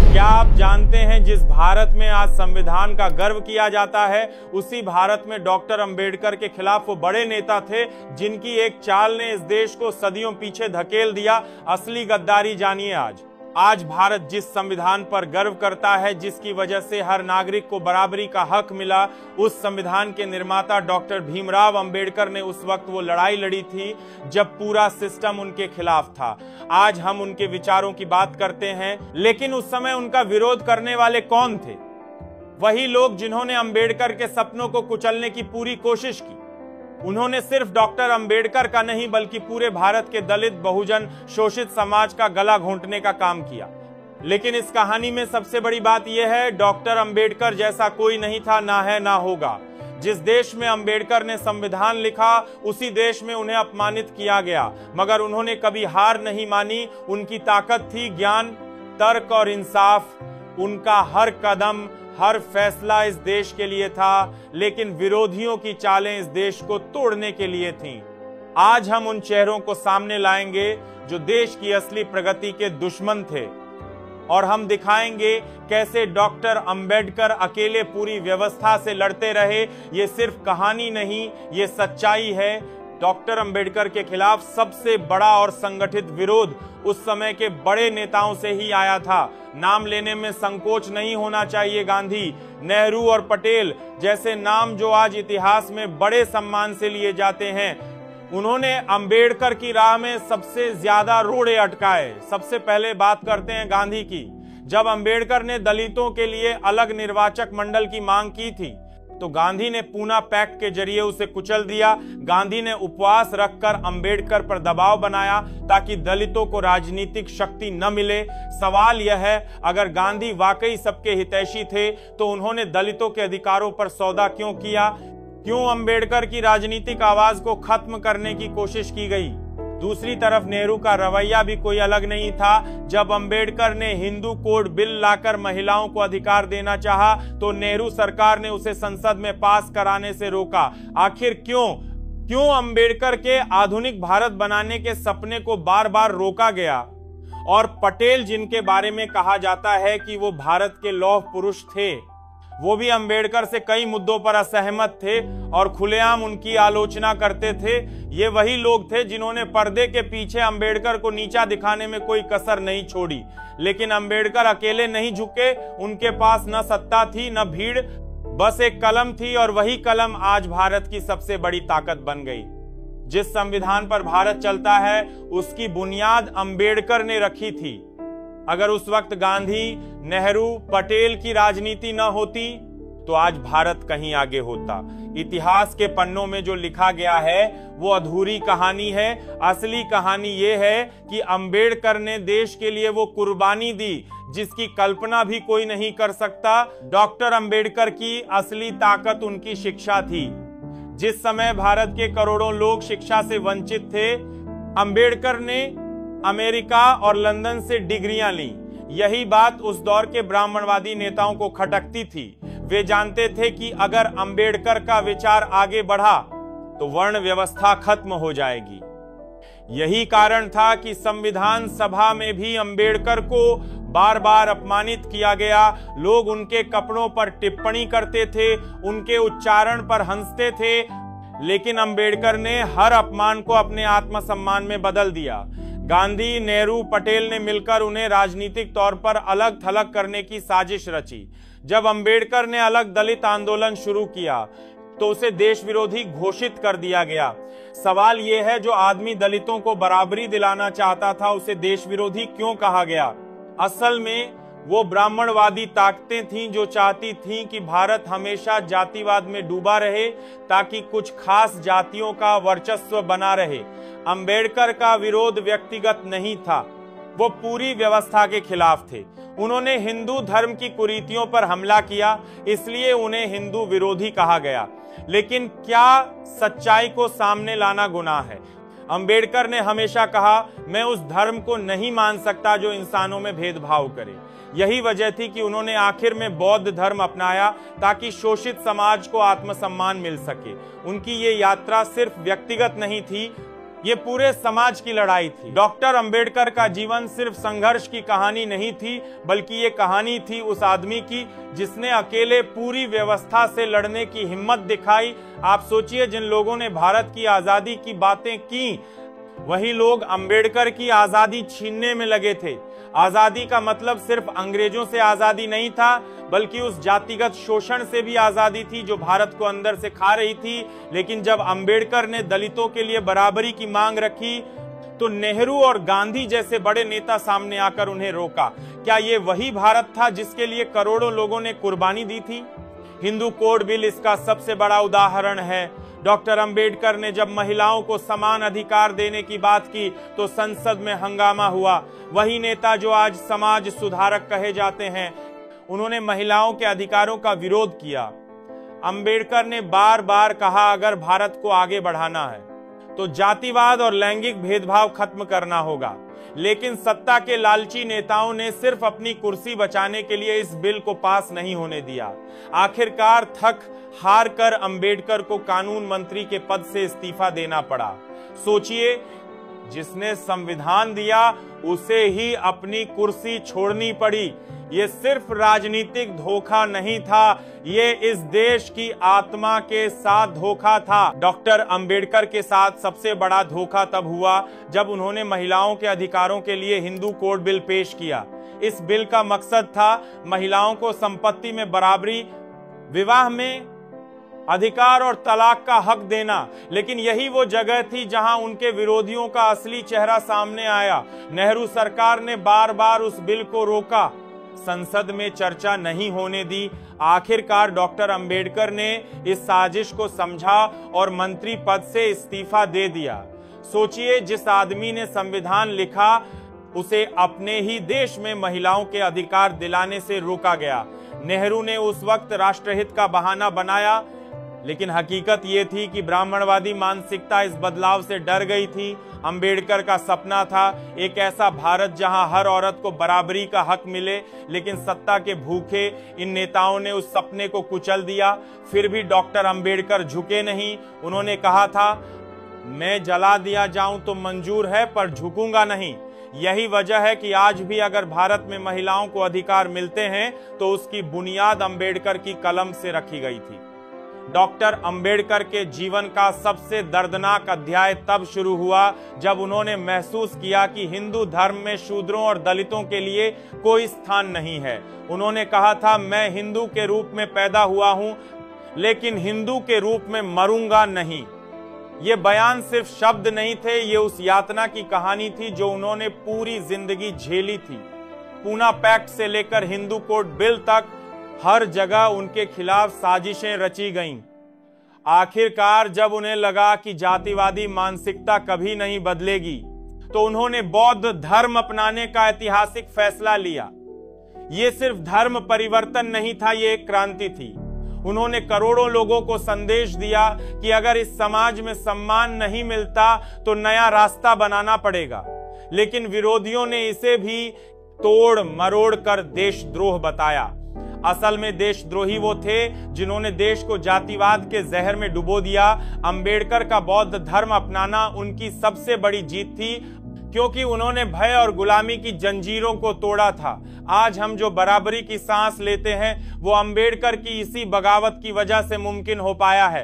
क्या आप जानते हैं जिस भारत में आज संविधान का गर्व किया जाता है, उसी भारत में डॉक्टर अंबेडकर के खिलाफ वो बड़े नेता थे जिनकी एक चाल ने इस देश को सदियों पीछे धकेल दिया। असली गद्दारी जानिए आज भारत जिस संविधान पर गर्व करता है, जिसकी वजह से हर नागरिक को बराबरी का हक मिला, उस संविधान के निर्माता डॉक्टर भीमराव अंबेडकर ने उस वक्त वो लड़ाई लड़ी थी जब पूरा सिस्टम उनके खिलाफ था। आज हम उनके विचारों की बात करते हैं, लेकिन उस समय उनका विरोध करने वाले कौन थे? वही लोग जिन्होंने अंबेडकर के सपनों को कुचलने की पूरी कोशिश की। उन्होंने सिर्फ डॉक्टर अंबेडकर का नहीं बल्कि पूरे भारत के दलित, बहुजन, शोषित समाज का गला घोंटने का काम किया। लेकिन इस कहानी में सबसे बड़ी बात यह है, डॉक्टर अंबेडकर जैसा कोई नहीं था, ना है, ना होगा। जिस देश में अंबेडकर ने संविधान लिखा, उसी देश में उन्हें अपमानित किया गया, मगर उन्होंने कभी हार नहीं मानी। उनकी ताकत थी ज्ञान, तर्क और इंसाफ। उनका हर कदम, हर फैसला इस देश के लिए था, लेकिन विरोधियों की चालें इस देश को तोड़ने के लिए थीं। आज हम उन चेहरों को सामने लाएंगे जो देश की असली प्रगति के दुश्मन थे, और हम दिखाएंगे कैसे डॉक्टर अंबेडकर अकेले पूरी व्यवस्था से लड़ते रहे। ये सिर्फ कहानी नहीं, ये सच्चाई है। डॉक्टर अंबेडकर के खिलाफ सबसे बड़ा और संगठित विरोध उस समय के बड़े नेताओं से ही आया था। नाम लेने में संकोच नहीं होना चाहिए। गांधी, नेहरू और पटेल जैसे नाम जो आज इतिहास में बड़े सम्मान से लिए जाते हैं, उन्होंने अंबेडकर की राह में सबसे ज्यादा रोड़े अटकाए। सबसे पहले बात करते हैं गांधी की। जब अंबेडकर ने दलितों के लिए अलग निर्वाचक मंडल की मांग की थी, तो गांधी ने पूना पैक्ट के जरिए उसे कुचल दिया। गांधी ने उपवास रखकर अंबेडकर पर दबाव बनाया ताकि दलितों को राजनीतिक शक्ति न मिले। सवाल यह है, अगर गांधी वाकई सबके हितैषी थे तो उन्होंने दलितों के अधिकारों पर सौदा क्यों किया? क्यों अंबेडकर की राजनीतिक आवाज को खत्म करने की कोशिश की गई? दूसरी तरफ नेहरू का रवैया भी कोई अलग नहीं था। जब अंबेडकर ने हिंदू कोड बिल लाकर महिलाओं को अधिकार देना चाहा, तो नेहरू सरकार ने उसे संसद में पास कराने से रोका। आखिर क्यों अंबेडकर के आधुनिक भारत बनाने के सपने को बार बार रोका गया? और पटेल, जिनके बारे में कहा जाता है कि वो भारत के लौह पुरुष थे, वो भी अंबेडकर से कई मुद्दों पर असहमत थे और खुलेआम उनकी आलोचना करते थे। ये वही लोग थे जिन्होंने पर्दे के पीछे अंबेडकर को नीचा दिखाने में कोई कसर नहीं छोड़ी। लेकिन अंबेडकर अकेले नहीं झुके। उनके पास न सत्ता थी, न भीड़, बस एक कलम थी, और वही कलम आज भारत की सबसे बड़ी ताकत बन गई। जिस संविधान पर भारत चलता है, उसकी बुनियाद अंबेडकर ने रखी थी। अगर उस वक्त गांधी, नेहरू, पटेल की राजनीति न होती तो आज भारत कहीं आगे होता। इतिहास के पन्नों में जो लिखा गया है वो अधूरी कहानी है। असली कहानी ये है कि अंबेडकर ने देश के लिए वो कुर्बानी दी जिसकी कल्पना भी कोई नहीं कर सकता। डॉक्टर अंबेडकर की असली ताकत उनकी शिक्षा थी। जिस समय भारत के करोड़ों लोग शिक्षा से वंचित थे, अंबेडकर ने अमेरिका और लंदन से डिग्रियां ली। यही बात उस दौर के ब्राह्मणवादी नेताओं को खटकती थी। वे जानते थे कि अगर अंबेडकर का विचार आगे बढ़ा तो वर्ण व्यवस्था खत्म हो जाएगी। यही कारण था कि संविधान सभा में भी अंबेडकर को बार बार अपमानित किया गया। लोग उनके कपड़ों पर टिप्पणी करते थे, उनके उच्चारण पर हंसते थे, लेकिन अंबेडकर ने हर अपमान को अपने आत्मसम्मान में बदल दिया। गांधी, नेहरू, पटेल ने मिलकर उन्हें राजनीतिक तौर पर अलग थलग करने की साजिश रची। जब अंबेडकर ने अलग दलित आंदोलन शुरू किया तो उसे देश विरोधी घोषित कर दिया गया। सवाल यह है, जो आदमी दलितों को बराबरी दिलाना चाहता था, उसे देश विरोधी क्यों कहा गया? असल में वो ब्राह्मणवादी ताकतें थीं जो चाहती थीं कि भारत हमेशा जातिवाद में डूबा रहे ताकि कुछ खास जातियों का वर्चस्व बना रहे। अंबेडकर का विरोध व्यक्तिगत नहीं था, वो पूरी व्यवस्था के खिलाफ थे। उन्होंने हिंदू धर्म की कुरीतियों पर हमला किया, इसलिए उन्हें हिंदू विरोधी कहा गया। लेकिन क्या सच्चाई को सामने लाना गुनाह है? अंबेडकर ने हमेशा कहा, मैं उस धर्म को नहीं मान सकता जो इंसानों में भेदभाव करे। यही वजह थी कि उन्होंने आखिर में बौद्ध धर्म अपनाया ताकि शोषित समाज को आत्मसम्मान मिल सके। उनकी ये यात्रा सिर्फ व्यक्तिगत नहीं थी, ये पूरे समाज की लड़ाई थी। डॉक्टर अंबेडकर का जीवन सिर्फ संघर्ष की कहानी नहीं थी, बल्कि ये कहानी थी उस आदमी की जिसने अकेले पूरी व्यवस्था से लड़ने की हिम्मत दिखाई। आप सोचिए, जिन लोगों ने भारत की आजादी की बातें की, वही लोग अंबेडकर की आजादी छीनने में लगे थे। आजादी का मतलब सिर्फ अंग्रेजों से आजादी नहीं था, बल्कि उस जातिगत शोषण से भी आजादी थी जो भारत को अंदर से खा रही थी। लेकिन जब अंबेडकर ने दलितों के लिए बराबरी की मांग रखी, तो नेहरू और गांधी जैसे बड़े नेता सामने आकर उन्हें रोका। क्या ये वही भारत था जिसके लिए करोड़ों लोगों ने कुर्बानी दी थी? हिंदू कोड बिल इसका सबसे बड़ा उदाहरण है। डॉक्टर अंबेडकर ने जब महिलाओं को समान अधिकार देने की बात की तो संसद में हंगामा हुआ। वही नेता जो आज समाज सुधारक कहे जाते हैं, उन्होंने महिलाओं के अधिकारों का विरोध किया। अंबेडकर ने बार बार कहा, अगर भारत को आगे बढ़ाना है तो जातिवाद और लैंगिक भेदभाव खत्म करना होगा। लेकिन सत्ता के लालची नेताओं ने सिर्फ अपनी कुर्सी बचाने के लिए इस बिल को पास नहीं होने दिया। आखिरकार थक हार कर अंबेडकर को कानून मंत्री के पद से इस्तीफा देना पड़ा। सोचिए, जिसने संविधान दिया उसे ही अपनी कुर्सी छोड़नी पड़ी। ये सिर्फ राजनीतिक धोखा नहीं था, ये इस देश की आत्मा के साथ धोखा था। डॉक्टर अंबेडकर के साथ सबसे बड़ा धोखा तब हुआ जब उन्होंने महिलाओं के अधिकारों के लिए हिंदू कोड बिल पेश किया। इस बिल का मकसद था महिलाओं को संपत्ति में बराबरी, विवाह में अधिकार और तलाक का हक देना। लेकिन यही वो जगह थी जहां उनके विरोधियों का असली चेहरा सामने आया। नेहरू सरकार ने बार बार उस बिल को रोका, संसद में चर्चा नहीं होने दी। आखिरकार डॉक्टर अंबेडकर ने इस साजिश को समझा और मंत्री पद से इस्तीफा दे दिया। सोचिए, जिस आदमी ने संविधान लिखा उसे अपने ही देश में महिलाओं के अधिकार दिलाने से रोका गया। नेहरू ने उस वक्त राष्ट्रहित का बहाना बनाया, लेकिन हकीकत ये थी कि ब्राह्मणवादी मानसिकता इस बदलाव से डर गई थी। अंबेडकर का सपना था एक ऐसा भारत जहां हर औरत को बराबरी का हक मिले, लेकिन सत्ता के भूखे इन नेताओं ने उस सपने को कुचल दिया। फिर भी डॉक्टर अंबेडकर झुके नहीं। उन्होंने कहा था, मैं जला दिया जाऊं तो मंजूर है, पर झुकूंगा नहीं। यही वजह है कि आज भी अगर भारत में महिलाओं को अधिकार मिलते हैं तो उसकी बुनियाद अंबेडकर की कलम से रखी गई थी। डॉक्टर अंबेडकर के जीवन का सबसे दर्दनाक अध्याय तब शुरू हुआ जब उन्होंने महसूस किया कि हिंदू धर्म में शूद्रों और दलितों के लिए कोई स्थान नहीं है। उन्होंने कहा था, मैं हिंदू के रूप में पैदा हुआ हूं, लेकिन हिंदू के रूप में मरूंगा नहीं। ये बयान सिर्फ शब्द नहीं थे, ये उस यातना की कहानी थी जो उन्होंने पूरी जिंदगी झेली थी। पूना पैक्ट से लेकर हिंदू कोड बिल तक हर जगह उनके खिलाफ साजिशें रची गईं। आखिरकार जब उन्हें लगा कि जातिवादी मानसिकता कभी नहीं बदलेगी, तो उन्होंने बौद्ध धर्म अपनाने का ऐतिहासिक फैसला लिया। ये सिर्फ धर्म परिवर्तन नहीं था, ये एक क्रांति थी। उन्होंने करोड़ों लोगों को संदेश दिया कि अगर इस समाज में सम्मान नहीं मिलता तो नया रास्ता बनाना पड़ेगा। लेकिन विरोधियों ने इसे भी तोड़ मरोड़ कर देशद्रोह बताया। असल में देशद्रोही वो थे जिन्होंने देश को जातिवाद के जहर में डुबो दिया। अंबेडकर का बौद्ध धर्म अपनाना उनकी सबसे बड़ी जीत थी, क्योंकि उन्होंने भय और गुलामी की जंजीरों को तोड़ा था। आज हम जो बराबरी की सांस लेते हैं वो अंबेडकर की इसी बगावत की वजह से मुमकिन हो पाया है।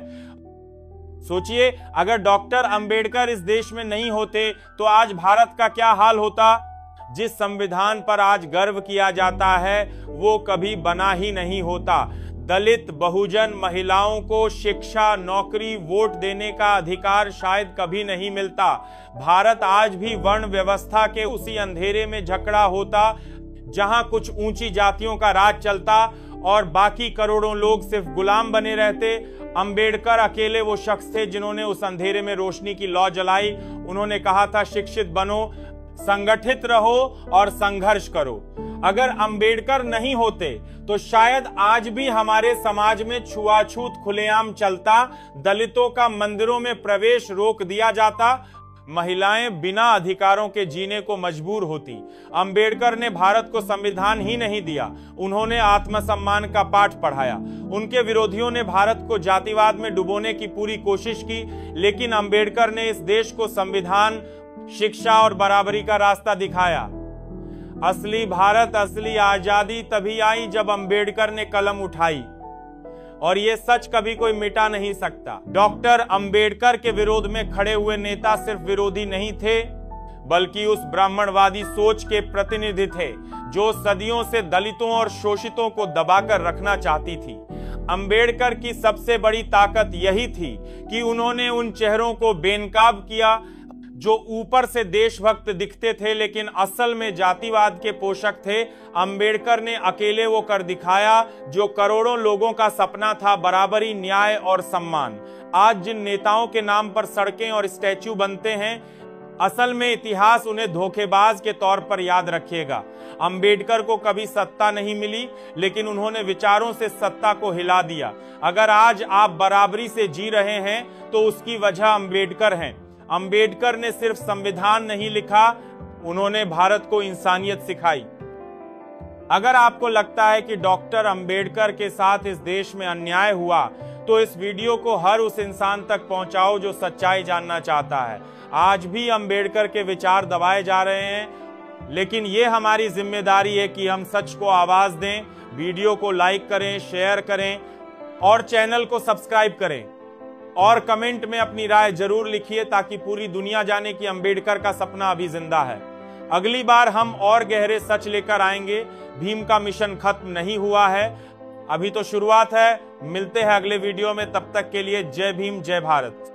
सोचिए, अगर डॉक्टर अंबेडकर इस देश में नहीं होते तो आज भारत का क्या हाल होता। जिस संविधान पर आज गर्व किया जाता है वो कभी बना ही नहीं होता। दलित, बहुजन, महिलाओं को शिक्षा, नौकरी, वोट देने का अधिकार शायद कभी नहीं मिलता। भारत आज भी वर्ण व्यवस्था के उसी अंधेरे में जकड़ा होता जहां कुछ ऊंची जातियों का राज चलता और बाकी करोड़ों लोग सिर्फ गुलाम बने रहते। अंबेडकर अकेले वो शख्स थे जिन्होंने उस अंधेरे में रोशनी की लौ जलाई। उन्होंने कहा था, शिक्षित बनो, संगठित रहो और संघर्ष करो। अगर अंबेडकर नहीं होते तो शायद आज भी हमारे समाज में छुआछूत खुलेआम चलता, दलितों का मंदिरों में प्रवेश रोक दिया जाता, महिलाएं बिना अधिकारों के जीने को मजबूर होती। अंबेडकर ने भारत को संविधान ही नहीं दिया, उन्होंने आत्मसम्मान का पाठ पढ़ाया। उनके विरोधियों ने भारत को जातिवाद में डुबोने की पूरी कोशिश की, लेकिन अंबेडकर ने इस देश को संविधान, शिक्षा और बराबरी का रास्ता दिखाया। असली भारत, असली आजादी तभी आई जब अंबेडकर ने कलम उठाई, और ये सच कभी कोई मिटा नहीं सकता। डॉक्टर अंबेडकर के विरोध में खड़े हुए नेता सिर्फ विरोधी नहीं थे, बल्कि उस ब्राह्मणवादी सोच के प्रतिनिधि थे जो सदियों से दलितों और शोषितों को दबाकर रखना चाहती थी। अंबेडकर की सबसे बड़ी ताकत यही थी कि उन्होंने उन चेहरों को बेनकाब किया जो ऊपर से देशभक्त दिखते थे लेकिन असल में जातिवाद के पोषक थे। अंबेडकर ने अकेले वो कर दिखाया जो करोड़ों लोगों का सपना था, बराबरी, न्याय और सम्मान। आज जिन नेताओं के नाम पर सड़कें और स्टैच्यू बनते हैं, असल में इतिहास उन्हें धोखेबाज के तौर पर याद रखिएगा। अंबेडकर को कभी सत्ता नहीं मिली, लेकिन उन्होंने विचारों से सत्ता को हिला दिया। अगर आज आप बराबरी से जी रहे हैं तो उसकी वजह अंबेडकर हैं। अंबेडकर ने सिर्फ संविधान नहीं लिखा, उन्होंने भारत को इंसानियत सिखाई। अगर आपको लगता है कि डॉक्टर अंबेडकर के साथ इस देश में अन्याय हुआ, तो इस वीडियो को हर उस इंसान तक पहुंचाओ जो सच्चाई जानना चाहता है। आज भी अंबेडकर के विचार दबाए जा रहे हैं, लेकिन ये हमारी जिम्मेदारी है कि हम सच को आवाज दें। वीडियो को लाइक करें, शेयर करें और चैनल को सब्सक्राइब करें, और कमेंट में अपनी राय जरूर लिखिए ताकि पूरी दुनिया जाने कि अंबेडकर का सपना अभी जिंदा है। अगली बार हम और गहरे सच लेकर आएंगे। भीम का मिशन खत्म नहीं हुआ है, अभी तो शुरुआत है। मिलते हैं अगले वीडियो में, तब तक के लिए जय भीम, जय भारत।